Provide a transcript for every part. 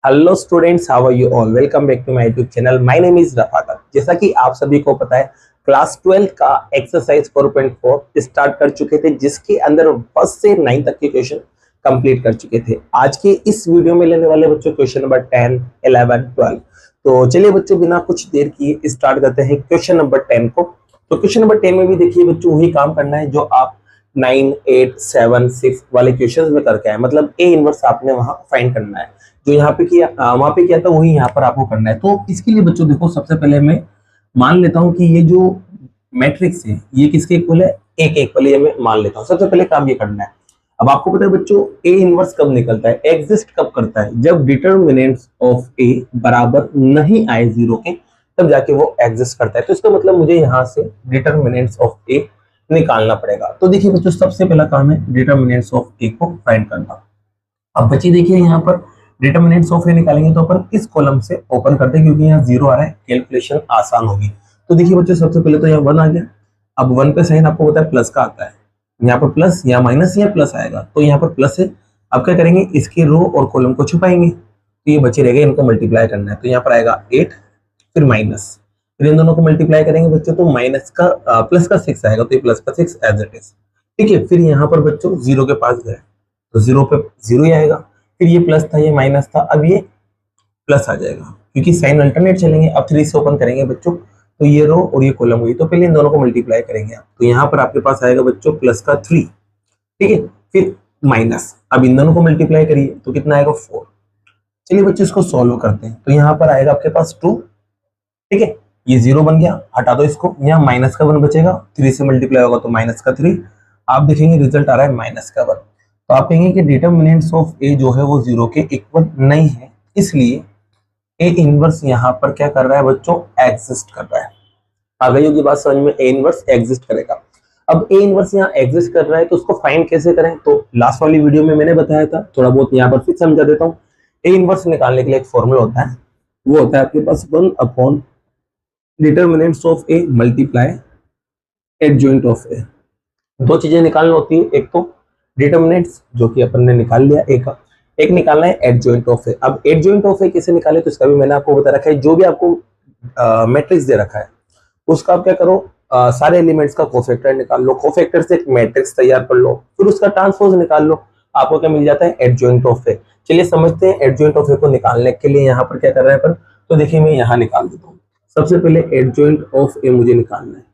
Hello students, how are you all. Welcome back to my YouTube channel. My name is Rafaqat. जैसा कि आप सभी को पता है, क्लास 12 का एक्सरसाइज 4.4 स्टार्ट कर चुके थे, जिसके अंदर फर्स्ट से 9 तक के क्वेश्चन कंप्लीट कर चुके थे। आज के इस वीडियो में लेने वाले बच्चों क्वेश्चन नंबर 10, 11, 12। तो चलिए बच्चों, बिना कुछ देर किए स्टार्ट करते हैं क्वेश्चन नंबर 10 को। तो क्वेश्चन नंबर 10 में भी देखिए बच्चों, वही काम करना है जो आप 9, 8, 7, 6 वाले क्वेश्चन में करके आए। मतलब ए इनवर्स आपने वहां फाइंड करना है। जो यहाँ पे किया, वहां पे किया था, वही यहाँ पर आपको करना है। तो इसके लिए बच्चों देखो, सबसे पहले मैं मान लेता हूं कि ये जो मैट्रिक्स है ये किसके इक्वल है, एक इक्वल है, ये मैं मान लेता हूं। सबसे पहले काम ये करना है। अब आपको पता है बच्चों, ए इनवर्स कब निकलता है, एग्जिस्ट कब करता है, जब डिटर्मिनेंट्स ऑफ ए बराबर नहीं आए जीरो के, तब जाके वो एग्जिस्ट करता है। तो इसका मतलब मुझे यहाँ से डिटर्मिनेंट्स ऑफ ए निकालना पड़ेगा। तो देखिए बच्चों, सबसे पहला काम है डिटर्मिनेंट्स ऑफ ए को फाइंड करना। अब बच्चे देखिए, यहाँ पर डिटर्मिनेंट्स ऑफ ए निकालेंगे तो अपन इस कॉलम से ओपन करते हैं, क्योंकि यहाँ जीरो आ रहा है, कैलकुलेशन आसान होगी। तो देखिए बच्चों, सबसे पहले तो यहाँ 1 आ गया। अब 1 पे साइन आपको पता है प्लस का आता है, यहाँ पर प्लस या माइनस या प्लस आएगा, तो यहाँ पर प्लस है। अब क्या करेंगे, इसके रो और कॉलम को छुपाएंगे, तो ये बचे रहेगा, इनको मल्टीप्लाई करना है। तो यहाँ पर आएगा 8, फिर माइनस, फिर इन दोनों को मल्टीप्लाई करेंगे बच्चों, तो माइनस का प्लस का 6 आएगा, तो ये प्लस का 6 एज इट इज। ठीक है, फिर यहाँ पर बच्चों जीरो के पास गए तो जीरो पे जीरो ही आएगा। फिर ये प्लस था, ये माइनस था, अब ये प्लस आ जाएगा, क्योंकि साइन अल्टरनेट चलेंगे। अब 3 से ओपन करेंगे बच्चों, तो ये रो और ये कॉलम हुई, तो पहले इन दोनों को मल्टीप्लाई करेंगे आप। तो यहाँ पर आपके पास आएगा बच्चों प्लस का 3। ठीक है, फिर माइनस, अब इन दोनों को मल्टीप्लाई करिए तो कितना आएगा 4। चलिए बच्चों, इसको सॉल्व करते हैं। तो यहाँ पर आएगा आपके पास 2। ठीक है, ये 0 बन गया, हटा दो इसको। यहाँ माइनस का 1 बचेगा, 3 से मल्टीप्लाई होगा तो माइनस का 3। आप देखेंगे रिजल्ट आ रहा है माइनस का 1। तो आप कहेंगे कि डिटर्मिनेंट्स ऑफ ए जो है वो 0 के इक्वल नहीं है, इसलिए ए इनवर्स यहाँ पर क्या कर रहा है बच्चों, एग्जिस्ट कर रहा है। आ गई होगी बात समझ में, ए इनवर्स एग्जिस्ट करेगा। अब ए इनवर्स यहाँ एग्जिस्ट कर रहा है, तो उसको फाइंड कैसे करें, तो लास्ट वाली वीडियो में मैंने बताया था, थोड़ा बहुत यहाँ पर फिर समझा देता हूँ। ए इनवर्स निकालने के लिए एक फॉर्मूला होता है, वो होता है आपके पास 1 upon determinants of A multiply adjoint of A. दो चीजें निकालनी होती है, एक तो डिटर्मिनेंट्स जो कि अपन ने निकाल लिया ए का, एक निकालना है एडजॉइंट ऑफ ए। अब एडजॉइंट ऑफ ए कैसे निकाले, तो इसका भी मैंने आपको बता रखा है। जो भी आपको मैट्रिक्स दे रखा है उसका आप क्या करो, सारे एलिमेंट्स का कोफैक्टर निकाल लो, कोफैक्टर से एक मैट्रिक्स तैयार कर लो, फिर उसका ट्रांसपोज निकाल लो, आपको क्या मिल जाता है, एडजॉइंट ऑफ ए। चलिए समझते हैं एडजॉइंट ऑफ ए को निकालने के लिए यहाँ पर क्या कर रहे हैं अपन। तो देखिए मैं यहाँ निकाल देता हूँ। सबसे पहले एडजॉइंट ऑफ ए मुझे निकालना है।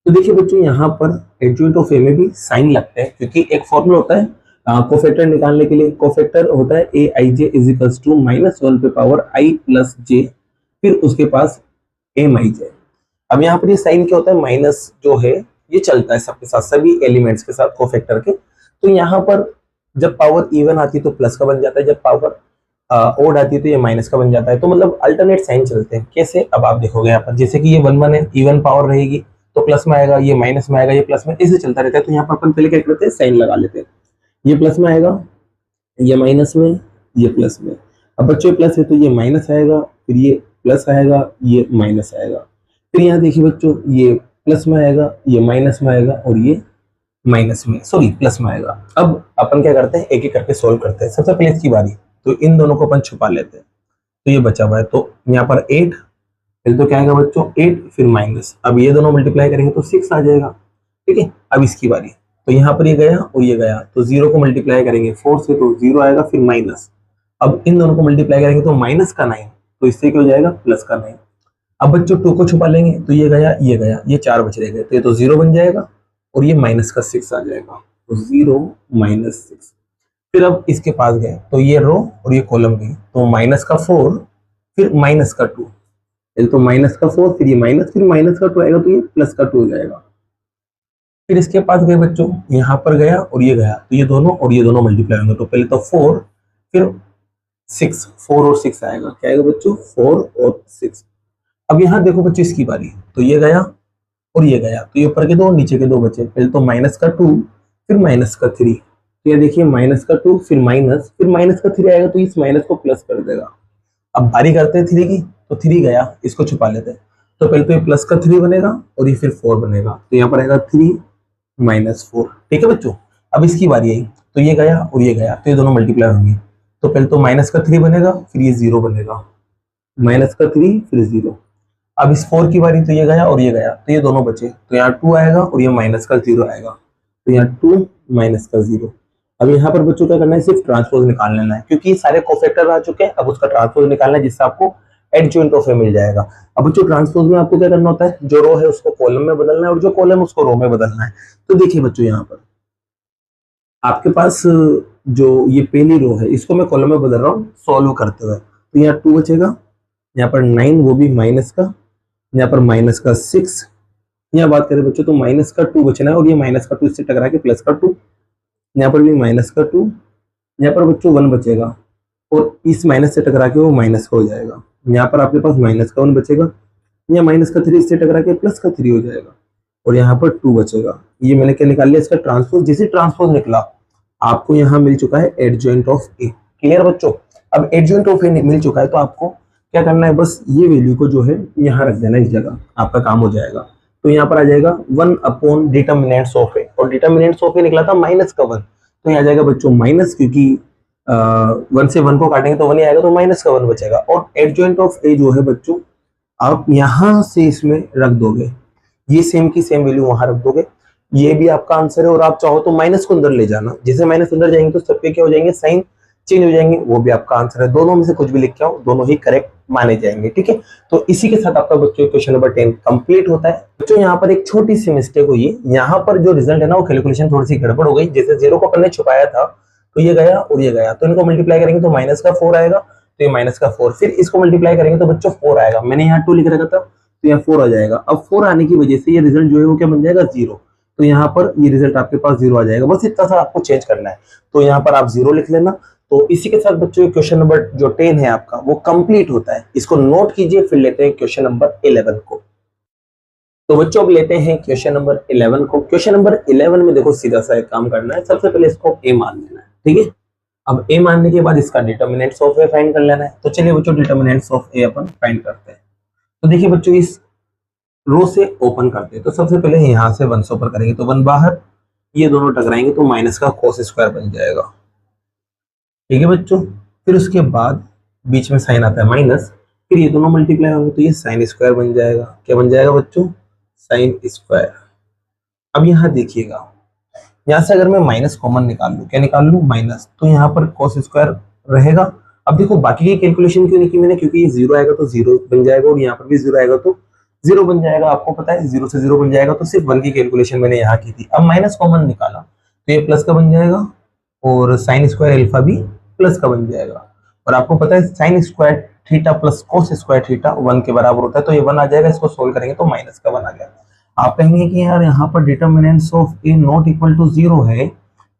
तो देखिए बच्चों, यहाँ पर एडजॉइंट ऑफ ए में भी साइन लगते हैं, क्योंकि एक फॉर्मूला होता है कोफैक्टर निकालने के लिए। कोफैक्टर होता है ए आई जे इज इक्वल्स टू -1 पे पावर आई प्लस जे, फिर उसके पास एम आई जे। अब यहाँ पर ये साइन क्या होता है, माइनस जो है ये चलता है सबके साथ, सभी एलिमेंट्स के साथ कोफैक्टर के। तो यहाँ पर जब पावर इवन आती है तो प्लस का बन जाता है, जब पावर ओड आती है तो ये माइनस का बन जाता है। तो मतलब अल्टरनेट साइन चलते हैं। कैसे, अब आप देखोगे यहाँ पर, जैसे कि ये 1 1 है, इवन पावर रहेगी तो प्लस में आएगा, ये माइनस में आएगा, ये प्लस में, इसे चलता रहता है। तो यहाँ पर अपन पहले क्या करते हैं, साइन लगा लेते हैं। ये प्लस में आएगा, ये माइनस में, ये प्लस में। अब बच्चों प्लस है तो ये माइनस आएगा, फिर ये प्लस आएगा, ये माइनस आएगा। फिर यहाँ देखिए बच्चों, ये प्लस में आएगा, ये माइनस में आएगा, और ये माइनस में, सॉरी प्लस में आएगा। अब अपन क्या करते हैं, एक एक करके सोल्व करते हैं। सबसे पहले इसकी बारी, तो इन दोनों को अपन छुपा लेते हैं। तो ये बचा हुआ है, तो यहाँ पर 8, फिर तो क्या आएगा बच्चों 8, फिर माइनस। अब ये दोनों मल्टीप्लाई करेंगे तो 6 आ जाएगा। ठीक है, अब इसकी बारी, तो यहाँ पर ये गया और ये गया, तो 0 को मल्टीप्लाई करेंगे 4 से तो 0 आएगा, फिर माइनस। अब इन दोनों को मल्टीप्लाई करेंगे तो माइनस का 9, तो इससे क्या हो जाएगा, प्लस का 9। अब बच्चों 2 को छुपा लेंगे, तो ये गया, ये 4 बच रह गए, तो ये तो 0 बन जाएगा, और ये माइनस का 6 आ जाएगा, तो 0 माइनस 6। फिर अब इसके पास गए, तो ये रो और ये कॉलम गई, तो माइनस का 4, फिर माइनस का 2, तो माइनस का 4, फिर ये माइनस, फिर माइनस का 2 आएगा, तो ये प्लस का 2 हो जाएगा। फिर इसके पास गए बच्चों, यहाँ पर गया और ये गया, तो ये दोनों और ये दोनों मल्टीप्लाई होंगे, तो पहले तो 4, फिर 6, 4 और 6 आएगा, क्या आएगा बच्चों, 4 और 6। अब यहाँ देखो बच्चों इसकी बारी, तो ये गया और ये गया, तो ये ऊपर के दो नीचे के दो बचे। पहले तो माइनस का 2, फिर माइनस का 3, तो ये देखिए माइनस का 2, फिर माइनस का 3 आएगा, तो इस माइनस को प्लस कर देगा। अब बारी करते हैं 3 की, तो 3 गया, इसको छुपा लेते हैं। तो पहले तो ये प्लस का 3 बनेगा और ये फिर 4 बनेगा, तो यहाँ पर आएगा 3 -4। ठीक है बच्चों, अब इसकी बारी आई, तो ये गया और ये गया, तो ये दोनों मल्टीप्लाई होंगे, तो पहले तो माइनस का 3 बनेगा, फिर ये 0 बनेगा, माइनस का 3 फिर 0। अब इस 4 की बारी, तो ये गया और ये गया, तो ये दोनों बचे, तो यहाँ 2 आएगा और ये माइनस का 0 आएगा, तो यहाँ 2 माइनस का 0। अब यहाँ पर बच्चों क्या करना है, सिर्फ ट्रांसपोज निकाल लेना है, क्योंकि ये सारे कोफैक्टर आ चुके हैं। अब उसका ट्रांसपोज निकालना है, जिससे आपको एडजॉइंट ऑफ ए मिल जाएगा। अब बच्चों ट्रांसपोज में आपको क्या करना होता है, जो रो है उसको कॉलम में बदलना है और जो कॉलम उसको रो में बदलना है। तो देखिए बच्चों, यहाँ पर आपके पास जो ये पहली रो है, इसको मैं कॉलम में बदल रहा हूँ सॉल्व करते हुए, तो यहाँ 2 बचेगा, यहाँ पर 9 वो भी माइनस का, यहाँ पर माइनस का 6, यहाँ बात करें बच्चों तो माइनस का 2 बचना है और ये माइनस का 2 इससे टकरा के प्लस का 2, यहाँ पर भी माइनस का 2, यहाँ पर बच्चों 1 बचेगा और इस माइनस से टकरा के वो माइनस का हो जाएगा। यहाँ पर आपके पास माइनस का 1 बचेगा, यहाँ माइनस का 3 इससे टकरा के प्लस का 3 हो जाएगा और यहाँ पर 2 बचेगा। ये मैंने क्या निकाल लिया, इसका ट्रांसपोज। जैसे ट्रांसपोज निकला आपको यहाँ मिल चुका है एडजॉइंट ऑफ ए। क्लियर बच्चों? अब एडजॉइंट ऑफ ए मिल चुका है तो आपको क्या करना है, बस ये वैल्यू को जो है यहाँ रख देना, इस जगह आपका काम हो जाएगा। तो यहाँ पर आ जाएगा 1 अपॉन डिटर्मिनेंट्स ऑफ ए, और डिटर्मिनेंट्स ऑफ ए निकला था माइनस का 1, तो यहाँ आ जाएगा बच्चों माइनस, क्योंकि 1 से 1 को काटेंगे तो 1 ही आएगा, तो माइनस का 1 बचेगा। और एडजॉइंट ऑफ ए जो है बच्चों आप यहाँ से इसमें रख दोगे, ये सेम की सेम वैल्यू वहां रख दोगे, ये भी आपका आंसर है। और आप चाहो तो माइनस को अंदर ले जाना, जैसे माइनस अंदर जाएंगे तो सबके क्या हो जाएंगे, साइन चेंज हो जाएंगे, वो भी आपका आंसर है। दोनों में से कुछ भी लिख के आओ, दोनों ही करेक्ट माने जाएंगे। ठीक है, तो इसी के साथ आपका बच्चों क्वेश्चन नंबर 10 कंप्लीट होता है। बच्चों यहाँ पर एक छोटी सी मिस्टेक हुई है, यहाँ पर जो रिजल्ट है ना, वो कैलकुलेशन थोड़ी सी गड़बड़ हो गई। जैसे 0 को पन्ने छुपाया था तो ये गया और ये गया, तो इनको मल्टीप्लाई करेंगे तो माइनस का 4 आएगा, तो ये माइनस का 4, फिर इसको मल्टीप्लाई करेंगे तो बच्चों 4 आएगा। मैंने यहाँ 2 लिख रखा था तो यहाँ 4 आ जाएगा। अब 4 आने की वजह से ये रिजल्ट जो है वो क्या बन जाएगा, 0। तो यहाँ पर ये रिजल्ट आपके पास 0 आ जाएगा, बस इतना सा आपको चेंज करना है। तो यहाँ पर आप 0 लिख लेना। तो इसी के साथ बच्चों क्वेश्चन नंबर जो 10 है आपका वो कंप्लीट होता है। इसको नोट कीजिए, फिर लेते हैं क्वेश्चन नंबर 11 को। तो बच्चों अब लेते हैं क्वेश्चन नंबर 11 को। क्वेश्चन नंबर 11 में देखो सीधा सा एक काम करना है, सबसे पहले इसको ए मान लेना है। ठीक है, अब ए मानने के बाद इसका डिटर्मिनेंट्स ऑफ ए फाइंड कर लेना है। तो चलिए बच्चों determinants of A upon find करते हैं। तो देखिए बच्चों इस रो से ओपन करते हैं, तो सबसे पहले यहाँ से 1 से ऊपर करेंगे तो 1 बाहर, ये दोनों टकराएंगे तो माइनस का cos स्क्वायर बन जाएगा। ठीक है बच्चों, फिर उसके बाद बीच में साइन आता है माइनस, फिर ये दोनों मल्टीप्लाई होंगे तो ये साइन स्क्वायर बन जाएगा। क्या बन जाएगा बच्चों, साइन स्क्वायर। अब यहाँ देखिएगा, यहाँ से अगर मैं माइनस कॉमन निकाल लूँ, क्या निकाल लूँ, माइनस, तो यहाँ पर cos स्क्वायर रहेगा। अब देखो बाकी की कैलकुलेशन क्यों नहीं की मैंने, क्योंकि ये 0 आएगा तो 0 बन जाएगा और यहाँ पर भी 0 आएगा तो 0 बन जाएगा। आपको पता है 0 से 0 बन जाएगा, तो सिर्फ 1 की कैलकुलेशन मैंने यहाँ की थी। अब माइनस कॉमन निकाला तो ये प्लस का बन जाएगा और साइन स्क्वायर अल्फा भी प्लस का बन जाएगा। और आपको पता है sine square theta plus cos square theta 1 के बराबर होता है, तो ये 1 आ जाएगा। इसको सोल्व करेंगे तो माइनस का 1 आ गया। आप कहेंगे कि यार यहाँ पर determinants of A not equal to 0 है,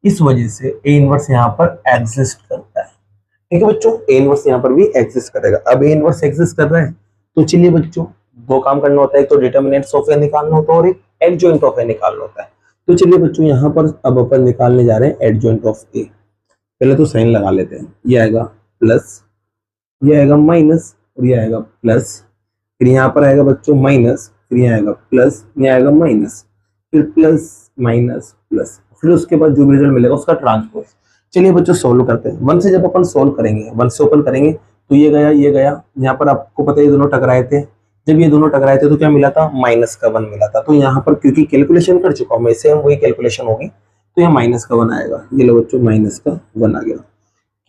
इस वजह से ए इनवर्स यहाँ पर एग्जिस्ट करता है। ठीक है बच्चों, ए इनवर्स यहाँ पर भी एग्जिस्ट करेगा। अब ए इनवर्स एग्जिस्ट कर रहा है तो चलिए बच्चों दो काम करना होता है, एक तो डिटर्मिनेंट्स ऑफ ए निकालना होता है और एक एडजॉइंट ऑफ ए निकालना होता है। तो चलिए बच्चों यहाँ पर अब अपन निकालने जा रहे हैं एडजॉइंट ऑफ ए। पहले तो साइन लगा लेते हैं, ये आएगा प्लस, ये आएगा माइनस और ये आएगा प्लस, फिर यहाँ पर आएगा बच्चों माइनस, फिर यहाँ आएगा प्लस, ये आएगा माइनस, फिर प्लस माइनस प्लस, फिर उसके बाद जो भी रिजल्ट मिलेगा उसका ट्रांसपोज। चलिए बच्चों सोल्व करते हैं। 1 से जब अपन सोल्व करेंगे, 1 से ओपन करेंगे तो ये गया ये गया, यहाँ पर आपको पता है ये दोनों टकराए थे। जब ये दोनों टकराए थे तो क्या मिला था, माइनस का 1 मिला था। तो यहाँ पर क्योंकि कैलकुलेशन कर चुका हूँ मैं, सेम वही कैलकुलेशन होगी, तो यहाँ माइनस का 1 आएगा। ये लो बच्चों माइनस का 1 आ गया।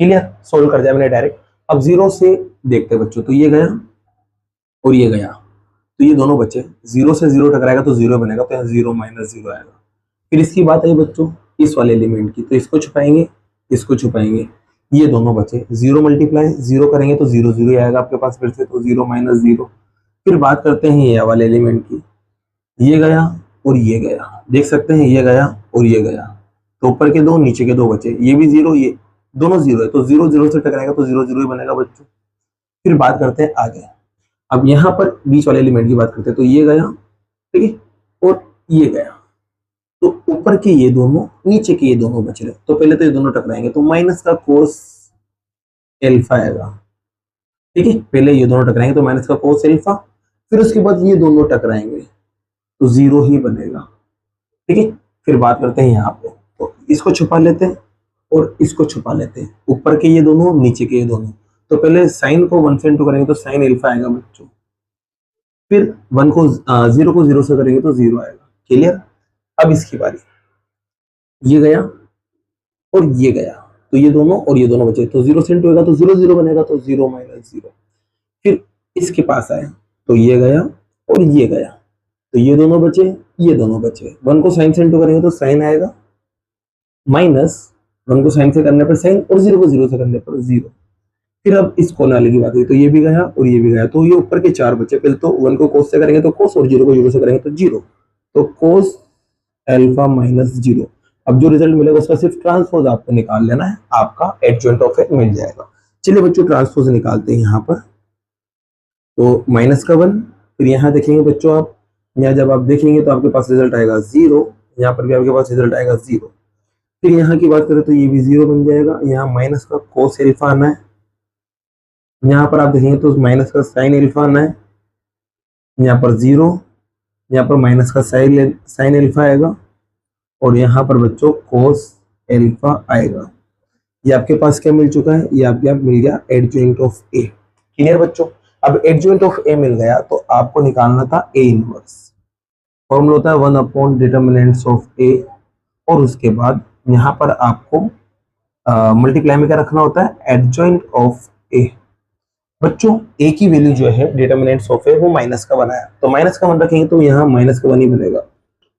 क्लियर, सोल्व कर दिया मैंने डायरेक्ट। अब 0 से देखते बच्चों, तो ये गया और ये गया, तो ये दोनों बचे। 0 से 0 टकराएगा तो 0 बनेगा, तो यहाँ 0 माइनस 0 आएगा। फिर इसकी बात आई बच्चों इस वाले एलिमेंट की, तो इसको छुपाएंगे, इसको छुपाएंगे, ये दोनों बचे। 0 मल्टीप्लाई 0 करेंगे तो 0 0 आएगा आपके पास फिर से, तो 0 माइनस 0। फिर बात करते हैं ये वाले एलिमेंट की, ये गया और ये गया, देख सकते हैं ये गया और ये गया, तो ऊपर के दो नीचे के दो बचे, ये भी 0 ये दोनों 0 है, तो 0 0 से टकराएगा तो 0 0 ही बनेगा बच्चों। फिर बात करते हैं आगे, अब यहाँ पर बीच वाले एलिमेंट की बात करते हैं, तो ये गया, ठीक है, और ये गया, तो ऊपर के ये दोनों नीचे के ये दोनों बच रहे। तो पहले तो ये दोनों टकराएंगे तो माइनस का कोस एल्फा आएगा। ठीक है, पहले ये दोनों टकराएंगे तो माइनस का कोस एल्फा, फिर उसके बाद ये दोनों टकराएंगे तो 0 ही बनेगा। ठीक है, फिर बात करते हैं यहाँ पे, तो इसको छुपा लेते हैं, और इसको छुपा लेते हैं, ऊपर के ये दोनों नीचे के ये दोनों। तो पहले साइन को 1 से इंटू करेंगे तो साइन अल्फा आएगा बच्चों, फिर 1 को 0 को 0 से करेंगे तो 0 आएगा। क्लियर। अब इसकी बारी, ये गया और ये गया, तो ये दोनों और ये दोनों बचे, तो 0 से इंटू होगा तो 0 0 बनेगा, तो 0 माइनस 0। फिर इसके पास आए तो ये गया और ये गया, तो ये दोनों बचे, ये दोनों बचे। 1 को साइन से इंटू करेंगे तो साइन आएगा, माइनस 1 को साइन से करने पर साइन और 0 को 0 से करने पर 0। फिर अब इस कोने वाले की बात हुई तो ये भी गया और ये भी गया, तो ये ऊपर के 4 बचे। पहले तो 1 को कोस से करेंगे तो कोस, और 0 को 0 से करेंगे तो 0, तो कोस अल्फा माइनस 0। अब जो रिजल्ट मिलेगा उसका सिर्फ ट्रांसपोज आपको निकाल लेना है, आपका एडजॉइंट ऑफ ए मिल जाएगा। चलिए बच्चों ट्रांसपोज निकालते हैं यहाँ पर। तो माइनस का 1, फिर यहाँ देखेंगे बच्चों आप, यहाँ जब आप देखेंगे तो आपके पास रिजल्ट आएगा 0, यहाँ पर भी आपके पास रिजल्ट आएगा 0। फिर यहाँ की बात करें तो ये भी 0 बन जाएगा, यहाँ माइनस का कोस अल्फा आना है, यहाँ पर आप देखेंगे तो माइनस का साइन अल्फा आना है, यहाँ पर 0, यहाँ पर माइनस का साइन अल्फा आएगा, और यहाँ पर बच्चों कोस अल्फा आएगा। ये आपके पास क्या मिल चुका है, ये आपके आप मिल गया एडजॉइंट ऑफ ए। क्लियर बच्चों। अब एडजॉइंट ऑफ ए मिल गया तो आपको निकालना था ए इनवर्स। फॉर्मूला होता है 1 अपॉन डिटर्मिनेंट्स ऑफ ए, और उसके बाद यहाँ पर आपको मल्टीप्लाई में क्या रखना होता है, एडजॉइंट ऑफ ए। बच्चों ए की वैल्यू जो है डिटर्मिनेंट्स ऑफ ए वो माइनस का बनाया, तो माइनस का 1 रखेंगे तो यहाँ माइनस का 1 ही बनेगा,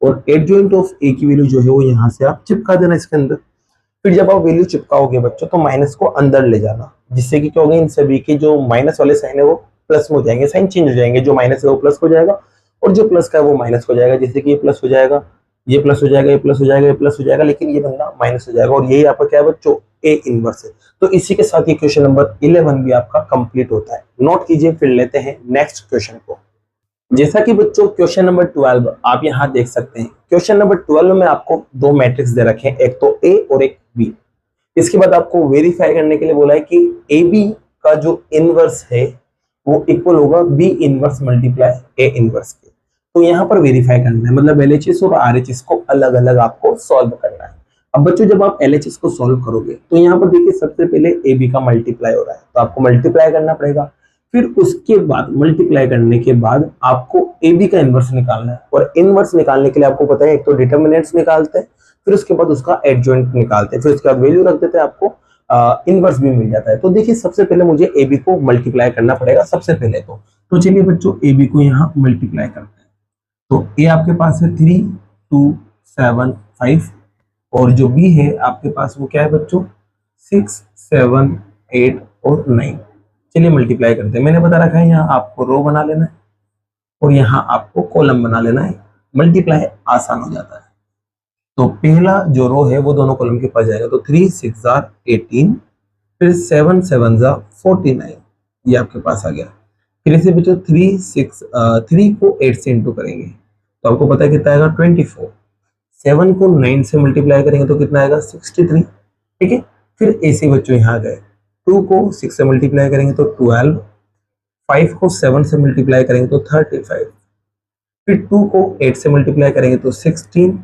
और एडजॉइंट ऑफ ए की वैल्यू जो है वो यहाँ से आप चिपका देना इसके अंदर। फिर जब आप वैल्यू चिपकाओगे बच्चों तो माइनस को अंदर ले जाना, जिससे कि क्या होगा, इन सभी के जो माइनस वाले साइन है वो प्लस में हो जाएंगे, साइन चेंज हो जाएंगे, जो माइनस है वो प्लस हो जाएगा और जो प्लस का है वो माइनस हो जाएगा। जैसे कि ये प्लस हो जाएगा, ये प्लस हो जाएगा, ये प्लस हो जाएगा, ये प्लस हो जाएगा, लेकिन ये बंदा माइनस हो जाएगा, और यही आपका क्या है बच्चों, ए इनवर्स है। तो इसी के साथ ये क्वेश्चन नंबर 11 भी आपका कंप्लीट होता है। नोट कीजिए, फिर लेते हैं नेक्स्ट क्वेश्चन को। जैसा कि बच्चों क्वेश्चन नंबर 12 आप यहाँ देख सकते हैं। क्वेश्चन नंबर 12 में आपको दो मैट्रिक्स दे रखे हैं, एक तो ए और एक बी। इसके बाद आपको वेरीफाई करने के लिए बोला है कि ए बी का जो इनवर्स है वो इक्वल होगा B inverse multiply A inverse के। तो यहाँ पर वेरीफाई करना है, मतलब एलएचएस और आरएचएस को अलग अलग आपको सॉल्व करना है। अब बच्चों जब आप एलएचएस को सॉल्व करोगे तो यहाँ पर देखिए सबसे पहले ए बी का मल्टीप्लाई हो रहा है, तो आपको मल्टीप्लाई करना पड़ेगा। फिर उसके बाद मल्टीप्लाई करने के बाद आपको ए बी का इनवर्स निकालना है, और इनवर्स निकालने के लिए आपको पता है एक तो डिटर्मिनेंट्स निकालते हैं, फिर उसके बाद उसका एडजॉइंट निकालते हैं, फिर उसके बाद वैल्यू रख देते हैं, आपको इनवर्स भी मिल जाता है। तो देखिए सबसे पहले मुझे ए बी को मल्टीप्लाई करना पड़ेगा सबसे पहले तो चलिए बच्चों ए बी को यहाँ मल्टीप्लाई करते हैं। तो ए आपके पास है 3 2 7 5, और जो बी है आपके पास वो क्या है बच्चों 6 7 8 और 9। चलिए मल्टीप्लाई करते हैं। मैंने बता रखा है यहाँ आपको रो बना लेना है और यहाँ आपको कॉलम बना लेना है, मल्टीप्लाई आसान हो जाता है। तो पहला जो रो है वो दोनों कॉलम के पास जाएगा, तो 3 6 18, फिर 7 7 49, ये आपके पास आ गया। फिर इसे बच्चों 3 को 8 से इंटू करेंगे तो आपको पता है कितना आएगा 24। 7 को 9 से मल्टीप्लाई करेंगे तो कितना आएगा 63। ठीक है। फिर ऐसे बच्चों यहाँ गए, 2 को 6 से मल्टीप्लाई करेंगे तो 12, 5 को 7 से मल्टीप्लाई करेंगे तो 35, फिर 2 को 8 से मल्टीप्लाई करेंगे तो 16,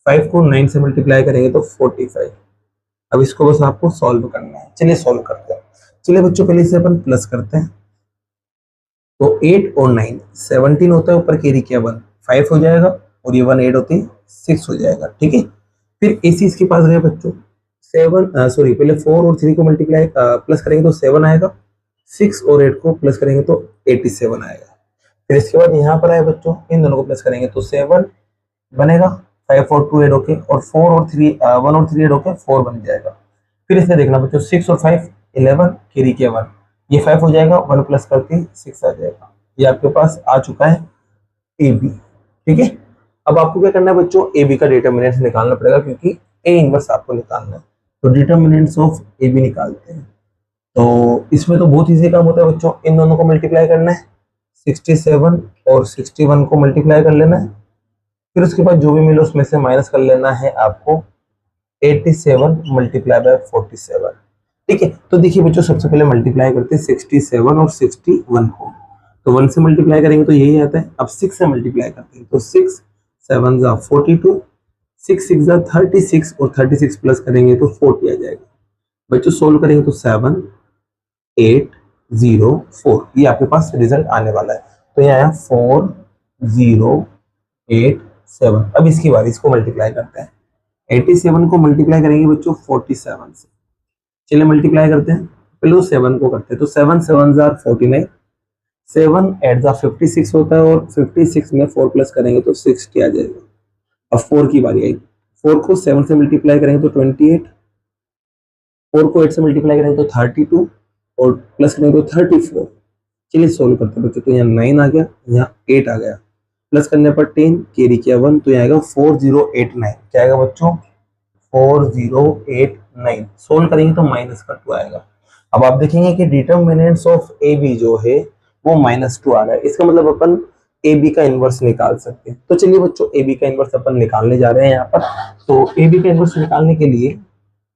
5 को 9 से मल्टीप्लाई करेंगे तो 45। अब इसको बस आपको सॉल्व करना है। चलिए सॉल्व करते हैं। चलिए बच्चों पहले इसे अपन प्लस करते हैं। तो 8 और 9 17 होता है, ऊपर कैरी किया 1 5 हो जाएगा, और ये 1 8 होती है 6 हो जाएगा। ठीक है। फिर एसी इसके पास गए बच्चों, 7 सॉरी पहले 4 और 3 को मल्टीप्लाई प्लस करेंगे तो 7 आएगा, 6 और 8 को प्लस करेंगे तो 87 आएगा। फिर इसके बाद यहाँ पर आए बच्चों, इन दोनों को प्लस करेंगे तो 7 बनेगा, 5 और 2 ऐड होके, और 4 और 3 1 और 3 ऐड होके 4 बन जाएगा। फिर इसे देखना बच्चों 6 और 5 11, कैरी किया 1, ये 5 हो जाएगा, 1 प्लस करके 6 आ जाएगा। ये आपके पास आ चुका है ए बी। ठीक है। अब आपको क्या करना है बच्चों, ए बी का डिटर्मिनेंट्स निकालना पड़ेगा, क्योंकि ए इनवर्स आपको निकालना है। तो डिटर्मिनेंट्स ऑफ ए बी निकालते हैं। तो इसमें तो बहुत इजी काम होता है बच्चों, इन दोनों को मल्टीप्लाई करना है, 67 और 61 को मल्टीप्लाई कर लेना है, फिर उसके बाद जो भी मिले उसमें से माइनस कर लेना है आपको 87 मल्टीप्लाई बाय 47। ठीक है। तो देखिए बच्चों सबसे पहले मल्टीप्लाई करते हैं 67 और 61 को, तो 1 से मल्टीप्लाई करेंगे तो यही आता है। अब 6 से मल्टीप्लाई करते हैं, तो 6 7 42, 6 6 जा 36 और 36 प्लस करेंगे तो 40 आ जाएगा। बच्चों सोल्व करेंगे तो 7 8 0 4 ये आपके पास रिजल्ट आने वाला है। तो यहाँ आया 4 0 8 7। अब इसकी बारी, इसको मल्टीप्लाई करते हैं। 87 को मल्टीप्लाई करेंगे बच्चों 47 से। चलिए मल्टीप्लाई करते हैं, पहले तो 7 को करते हैं। तो 7 7 जार 49, 7 8 जार 56 होता है और 56 में 4 प्लस करेंगे तो 60 आ जाएगा। अब 4 की बारी आई। 4 को 7 से मल्टीप्लाई करेंगे तो 28, 4 को 8 से मल्टीप्लाई करेंगे तो 32 और प्लस करेंगे तो 34। चलिए सोल्व करते हैं बच्चों। तो यहाँ 9 आ गया, यहाँ 8 आ गया, प्लस करने पर 10 कैरी किया 1 तो यहाँ आएगा 4089। क्या आएगा बच्चों? 4089। सोल्व करेंगे तो माइनस का 2 आएगा। अब आप देखेंगे कि डिटर्मिनेंट्स ऑफ ए बी जो है वो -2 आ रहा है। इसका मतलब अपन ए बी का इनवर्स निकाल सकते हैं। तो चलिए बच्चों ए बी का इनवर्स अपन निकालने जा रहे हैं यहाँ पर। तो ए बी का इनवर्स निकालने के लिए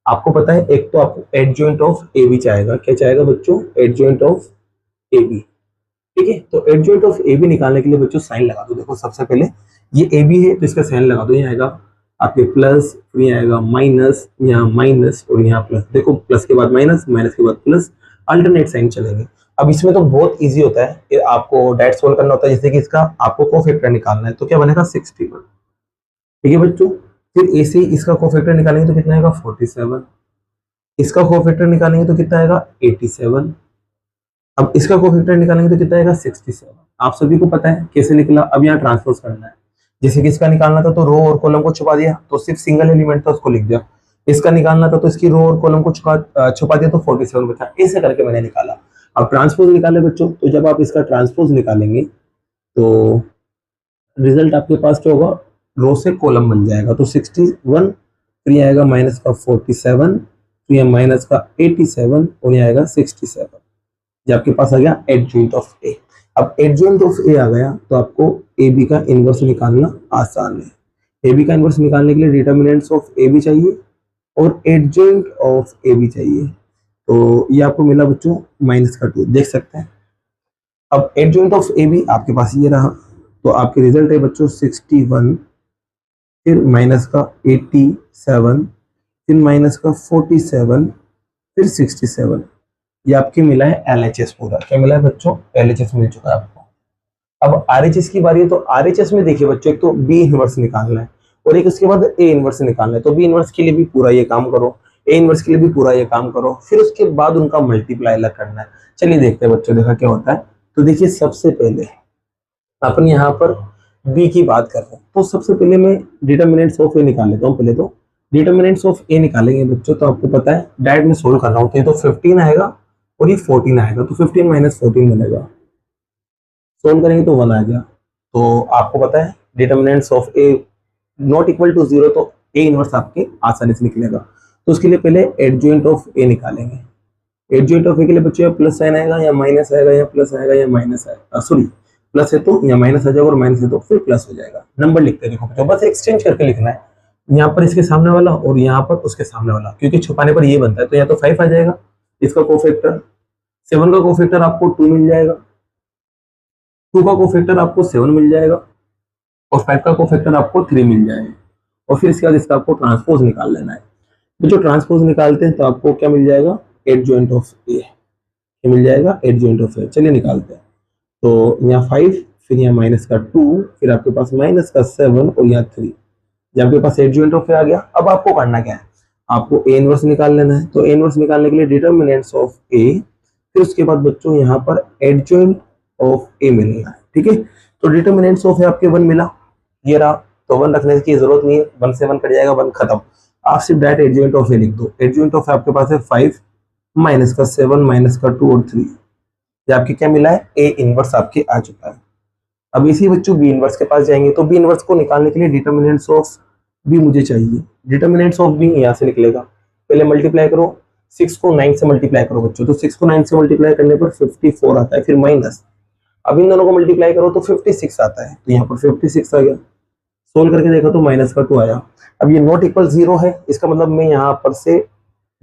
आपको पता है, एक तो आपको एडजॉइंट ऑफ ए बी चाहेगा। क्या चाहेगा बच्चों? Adjoint of A B. ठीक है, तो एडजॉइंट ऑफ ए बी निकालने के लिए बच्चों साइन लगा दो। देखो सबसे पहले ये ए बी है तो इसका साइन लगा दो। ये आएगा आपके प्लस, फिर ये आएगा माइनस, यहाँ माइनस और यहाँ प्लस। देखो प्लस के बाद माइनस, माइनस के बाद प्लस, अल्टरनेट साइन चलेंगे। अब इसमें तो बहुत इजी होता है कि आपको डायरेक्ट सोल्व करना होता है। जैसे कि इसका आपको कोफैक्टर निकालना है तो क्या बनेगा 61। ठीक है बच्चों, फिर ऐसे ही इसका कोफैक्टर निकालेंगे तो कितना आएगा 47। इसका कोफैक्टर निकालेंगे तो कितना आएगा 87। अब इसका कोफैक्टर निकालेंगे तो कितना आएगा 67। आप सभी को पता है कैसे निकला। अब यहाँ ट्रांसपोज करना है। जैसे कि इसका निकालना था तो रो और कॉलम को छुपा दिया तो सिर्फ सिंगल एलिमेंट था उसको लिख दिया। इसका निकालना था तो इसकी रो और कॉलम को छुपा दिया तो 47 बचा। ऐसे करके मैंने निकाला। अब ट्रांसपोज निकाले बच्चों, तो जब आप इसका ट्रांसपोज निकालेंगे तो रिजल्ट आपके पास क्या होगा? रो से कॉलम बन जाएगा। तो 61, फिर ये आएगा माइनस का 47, फिर ये माइनस का 87 और ये आएगा 67। ये आपके पास आ गया एडजॉइंट ऑफ ए। अब एडजॉइंट ऑफ ए आ गया तो आपको ए बी का इनवर्स निकालना आसान है। ए बी का इनवर्स निकालने के लिए डिटर्मिनेंट्स ऑफ ए बी चाहिए और एडजॉइंट ऑफ ए बी चाहिए। तो ये आपको मिला बच्चों माइनस का 2, देख सकते हैं। अब एडजॉइंट ऑफ ए बी आपके पास ये रहा। तो आपके रिजल्ट है बच्चों 61, फिर माइनस का 87, फिर माइनस का 47, फिर 67। ये आपके मिला है LHS पूरा। क्या मिला है बच्चों? LHS मिल चुका है आपको। अब RHS की बारी है। तो RHS में देखिए बच्चों, एक तो B इनवर्स निकालना है और एक उसके बाद A इनवर्स निकालना है। तो B इनवर्स के लिए भी पूरा ये काम करो, A इनवर्स के लिए भी पूरा ये काम करो, फिर उसके बाद उनका मल्टीप्लाई अलग करना है। चलिए देखते हैं बच्चों, देखा क्या होता है। तो देखिए सबसे पहले अपन यहाँ पर B की बात कर रहे हैं। तो सबसे पहले मैं डिटर्मिनेंट्स ऑफ A निकाल लेता हूँ। पहले तो डिटर्मिनेंट्स ऑफ A निकालेंगे बच्चों, तो आपको पता है डायरेक्ट में सोल्व कर रहा हूँ। तो 15 आएगा और ये 14 आएगा। तो 15 माइनस 14 बनेगा। सोल्व करेंगे तो 1 आ गया। तो आपको पता है determinants of A not equal to 0, तो ए इनवर्स आपके आसानी से निकलेगा। तो उसके लिए पहले एडजॉइंट ऑफ ए निकालेंगे। एडजॉइंट ऑफ ए के लिए बच्चों प्लस साइन आएगा या माइनस आएगा या प्लस आएगा या माइनस आएगा। सॉरी, प्लस है तो या माइनस आ जाएगा और माइनस है तो फिर प्लस हो जाएगा। नंबर लिखते हैं, देखो बच्चों बस एक्सचेंज करके लिखना है। यहाँ पर इसके सामने वाला और यहाँ पर उसके सामने वाला, क्योंकि छुपाने पर ये बनता है। तो या तो 5 आ जाएगा इसका कोफैक्टर, 7 का कोफैक्टर आपको 2 मिल जाएगा, 2 का कोफैक्टर आपको 7 मिल जाएगा और 5 का कोफैक्टर आपको 3 मिल जाएगा। और फिर इसके बाद इसका आपको ट्रांसपोज निकाल लेना है। तो जो ट्रांसपोज निकालते हैं तो आपको क्या मिल जाएगा? एडजॉइंट ऑफ ए मिल जाएगा, एडजॉइंट ऑफ ए। चलिए निकालते हैं। तो यहाँ 5, फिर यहाँ माइनस का 2, फिर आपके पास माइनस का 7 और यहाँ 3। जब आपके पास एडजॉइंट ऑफ ए आ गया, अब आपको करना क्या है? आपको ए इनवर्स निकाल लेना है। तो ए इनवर्स निकालने के लिए डिटर्मिनेंट्स ऑफ ए, फिर उसके बाद बच्चों यहाँ पर एडजॉइंट ऑफ ए मिलना है। ठीक है, तो डिटर्मिनेंट्स ऑफ ए आपके 1 मिला, ये रहा। तो 1 रखने की जरूरत नहीं है, 1 से 1 कट जाएगा, 1 खत्म। आप सिर्फ डायरेक्ट एडजॉइंट ऑफ ए लिख दो। एडजॉइंट ऑफ ए आपके पास है 5 माइनस का 7 माइनस का 2 और 3। ये आपके क्या मिला है? ए इनवर्स आपके आ चुका है। अब इसी बच्चों बी इनवर्स के पास जाएंगे। तो बी इनवर्स को निकालने के लिए डिटर्मिनेंट्स ऑफ बी मुझे चाहिए। डिटर्मिनेंट्स ऑफ बी यहाँ से निकलेगा। पहले मल्टीप्लाई करो, 6 को 9 से मल्टीप्लाई करो बच्चों। तो 6 को 9 से मल्टीप्लाई करने पर 54 आता है, फिर माइनस। अब इन दोनों को मल्टीप्लाई करो तो 56 आता है। तो यहाँ पर 56 आ गया। सोल्व करके देखा तो माइनस का 2 आया। अब ये नॉट इक्वल 0 है, इसका मतलब मैं यहाँ पर से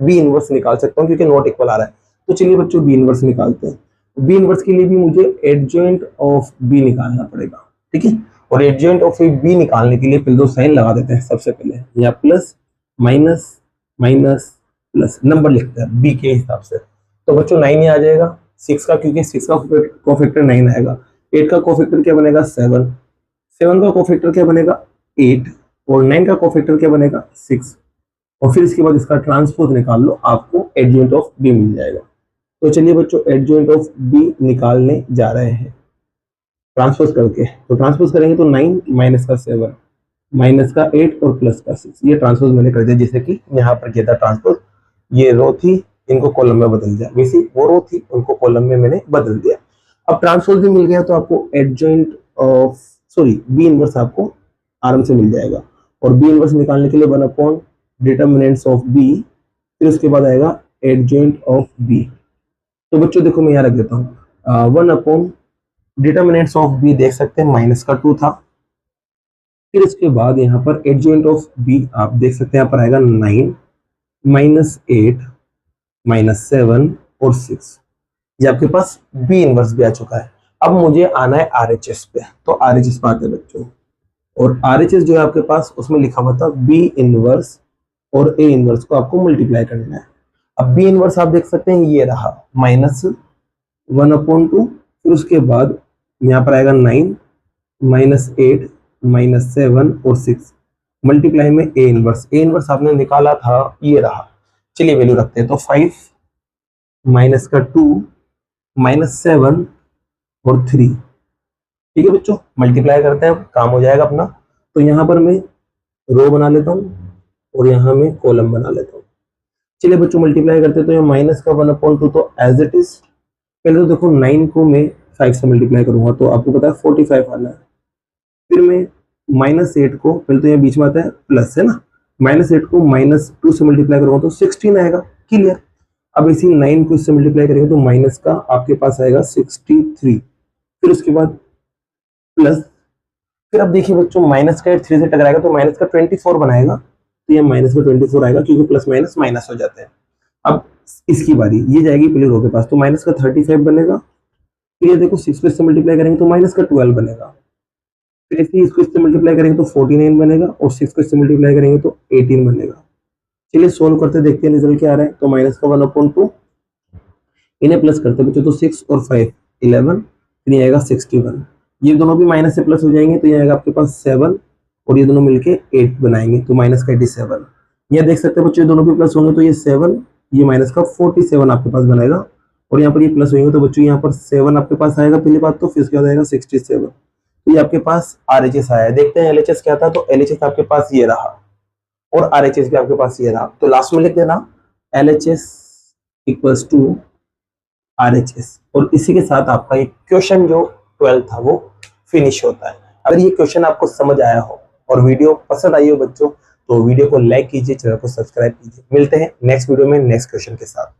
बी इनवर्स निकाल सकता हूँ क्योंकि नॉट इक्वल आ रहा है। तो चलिए बच्चों बी इनवर्स निकालते हैं। बी इनवर्स के लिए भी मुझे एडजॉइंट ऑफ बी निकालना पड़ेगा। ठीक है, और एडजॉइंट ऑफ ए बी निकालने के लिए पहले तो साइन लगा देते हैं सबसे पहले, या plus minus minus plus number लिखते हैं बी के हिसाब से। तो बच्चों 9 ही आ जाएगा 6 का, क्योंकि 6 का कोफैक्टर 9 आएगा। 8 का कोफैक्टर क्या बनेगा 7, 7 का कोफैक्टर क्या बनेगा 8, और 9 का कोफैक्टर क्या बनेगा 6। और फिर इसके बाद इसका ट्रांसपोज निकाल लो, आपको एडजॉइंट ऑफ बी मिल जाएगा। तो चलिए बच्चों एडजॉइंट ऑफ बी निकालने जा रहे हैं ट्रांसपोज करके। तो ट्रांसपोज करेंगे तो 9 माइनस का 7 माइनस का 8 और प्लस का 6, ये ट्रांसपोज मैंने कर दिया जैसे कि यहाँ पर किया था ट्रांसपोज। ये रो थी, इनको कॉलम में बदल दिया, वैसे वो रो थी उनको कॉलम में मैंने बदल दिया। अब ट्रांसपोज भी मिल गया तो आपको एडजॉइंट ऑफ बी इनवर्स आपको आराम से मिल जाएगा। और बी इनवर्स निकालने के लिए 1 अपॉन डिटर्मिनेंट्स ऑफ बी, फिर उसके बाद आएगा एडजॉइंट ऑफ बी। तो बच्चों देखो मैं यहाँ रख देता हूँ 1 अपॉन डिटर्मिनेंट्स ऑफ बी, देख सकते हैं माइनस का 2 था। फिर इसके बाद यहाँ पर एडजॉइंट ऑफ बी आप देख सकते हैं यहाँ पर आएगा 9 माइनस 8 माइनस 7 और 6, ये आपके पास बी इनवर्स भी आ चुका है। अब मुझे आना है आरएचएस पे, तो आरएचएस पे आते हैं बच्चों। और आरएचएस जो है आपके पास उसमें लिखा हुआ था बी इनवर्स और ए इनवर्स को आपको मल्टीप्लाई करना है। अब बी इनवर्स आप देख सकते हैं ये रहा माइनस 1/2, फिर उसके बाद यहाँ पर आएगा 9 माइनस 8 माइनस 7 और 6 मल्टीप्लाई में ए इनवर्स। ए इनवर्स आपने निकाला था ये रहा, चलिए वैल्यू रखते हैं। तो 5 माइनस का 2 माइनस 7 और 3, ठीक है बच्चों मल्टीप्लाई करते हैं, काम हो जाएगा अपना। तो यहाँ पर मैं रो बना लेता हूँ और यहाँ में कॉलम बना लेता हूँ। चलिए बच्चों मल्टीप्लाई करते हैं, तो ये माइनस का 1/2 तो एज इट इज। पहले तो देखो 9 को मैं 5 से मल्टीप्लाई करूंगा तो आपको पता है 45 आना है। फिर मैं माइनस 8 को, पहले तो ये बीच में आता है प्लस है ना, माइनस 8 को माइनस 2 से मल्टीप्लाई करूंगा तो 16 आएगा, क्लियर। अब इसी 9 को इससे मल्टीप्लाई करेंगे तो माइनस का आपके पास आएगा 63, फिर उसके बाद प्लस। फिर अब देखिए बच्चों माइनस का 3 से टकराएगा तो माइनस का 24 बनाएगा, तो ये माइनस का 24 आएगा क्योंकि प्लस माइनस माइनस हो जाते हैं। अब इसकी बारी, ये जाएगी पहले रो के पास, तो माइनस का 35 बनेगा। फिर ये देखो 6 को इससे मल्टीप्लाई करेंगे तो माइनस का 12 बनेगा। फिर इसको इससे मल्टीप्लाई करेंगे तो 49 बनेगा, और 6 को इससे मल्टीप्लाई करेंगे तो 18 बनेगा। चलिए सोल्व करते देखते हैं रिजल्ट क्या आ रहा है। तो माइनस का 1/2, इन्हें प्लस करते बच्चों तो 6 और 5 11, फिर ये आएगा 61। ये दोनों भी माइनस से प्लस हो जाएंगे तो ये आएगा आपके पास 7 और ये दोनों मिलके 8 बनाएंगे, तो माइनस का 87। ये देख सकते हैं बच्चों ये दोनों भी प्लस होंगे तो ये 7, ये माइनस का 47 आपके पास बनेगा। और यहाँ पर ये प्लस होंगे तो बच्चों यहाँ पर 7 आपके पास आएगा पहली बात, तो फिर उसके बाद आएगा 67। तो ये आपके पास आरएचएस आया। देखते हैं एलएचएस क्या था, तो एलएचएस आपके पास ये रहा और आरएचएस भी आपके पास ये रहा। तो लास्ट में लिख देना एलएचएस इक्वल्स टू आरएचएस, और इसी के साथ आपका ये क्वेश्चन जो 12 था वो फिनिश होता है। अगर ये क्वेश्चन आपको समझ आया हो और वीडियो पसंद आई हो बच्चों, तो वीडियो को लाइक कीजिए, चैनल को सब्सक्राइब कीजिए। मिलते हैं नेक्स्ट वीडियो में नेक्स्ट क्वेश्चन के साथ।